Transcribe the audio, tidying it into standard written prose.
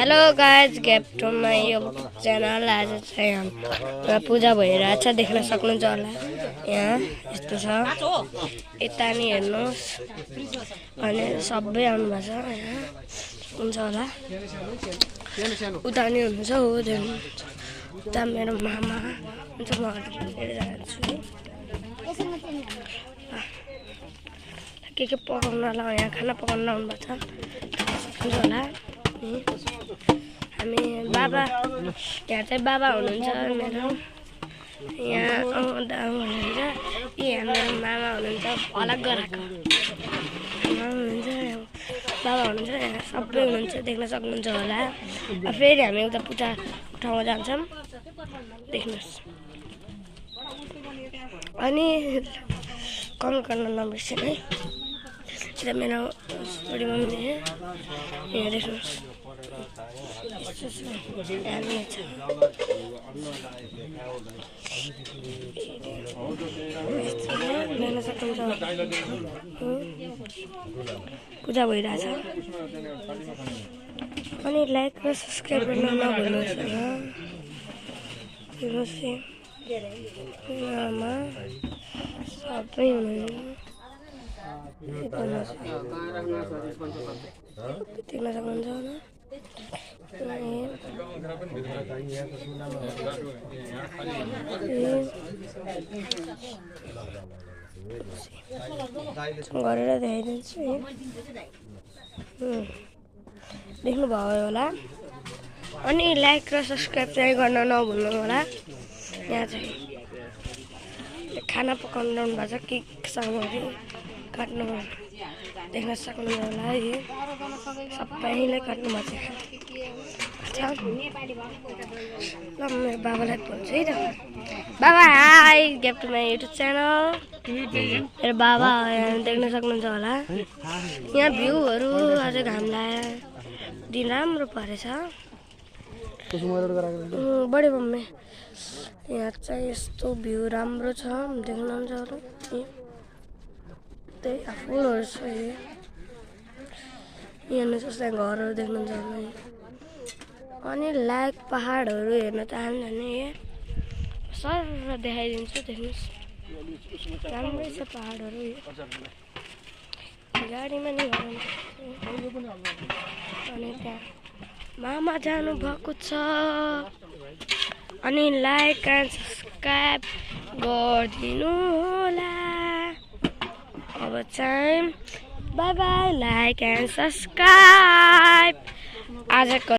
Hello guys get to my YouTube channel. आज चाहिँ हाम्रो पूजा भइरहेछ, देख्न सक्नुहुन्छ होला। यहाँ यस्तो छ, यता नि हेर्नुहोस् अनि सबै आउनुभएको छ। यहाँ हुन्छ होला, उता नि हुनुहुन्छ, हो उता मेरो मामा हुन्छ। म हेरिरहेको छु के पकाउन होला। यहाँ खाना पकाउन आउनुभएको छ, हुन्छ होला। हामी बाबा, यहाँ चाहिँ बाबा हुनुहुन्छ मेरो, यहाँ आउँदा हुनुहुन्छ। यहाँ मेरो मामा हुनुहुन्छ, अलग गराएको मामा हुनुहुन्छ, बाबा हुनुहुन्छ, यहाँ सबै हुनुहुन्छ, देख्न सक्नुहुन्छ होला। फेरि हामी उता पूजा ठाउँमा जान्छौँ, देख्नुहोस्। अनि कमेन्ट गर्न नबिर्सिनु है। यता मेरो छोरी मम्मी यहाँ देख्नुहोस्, यस्तो छ, हेर्ने छ। देख्न सक्नुहुन्छ, पूजा भइरहेछ। अनि लाइक र सब्सक्राइब गर्न नभुल्नुहोस् होला। हेर्नुहोस् आमा सबै हुनुहुन्छ, देख्न सक्नुहुन्छ होला। गरेर देखाइदिन्छु, देख्नुभयो होला। अनि लाइक र सब्सक्राइब चाहिँ गर्न नभुल्नु होला। यहाँ चाहिँ खाना पकाउनु लाउनु भएको छ, के सामग्री काट्नु देख्न सक्नुहुन्छ होला। यो सबैले काट्नु भएको छ। ल मेरो बाबालाई भन्छु है त। बाबा hi, get to my YouTube channel. मेरो बाबा यहाँ देख्न सक्नुहुन्छ होला। यहाँ भ्यूहरू आज घाम लाग्यो, दिन राम्रो परेछ। बढी मम्मी यहाँ चाहिँ यस्तो भ्यू राम्रो छ, देख्नुहुन्छ होला। त्यही फुलहरू छ, हेर्नुहोस् जस्तै घरहरू देख्नुहुन्छ होला। अनि लाइक पहाडहरू हेर्न चाहन्छ भने सर देखाइदिन्छु, देख्नुहोस् राम्रै छ पहाडहरू। गाडीमा नि अनि त्यहाँ मामा जानुभएको छ। अनि लाइक एन्ड सब्सक्राइब गरिदिनु होला। अब चाहिँ by by, like and subscribe. आजको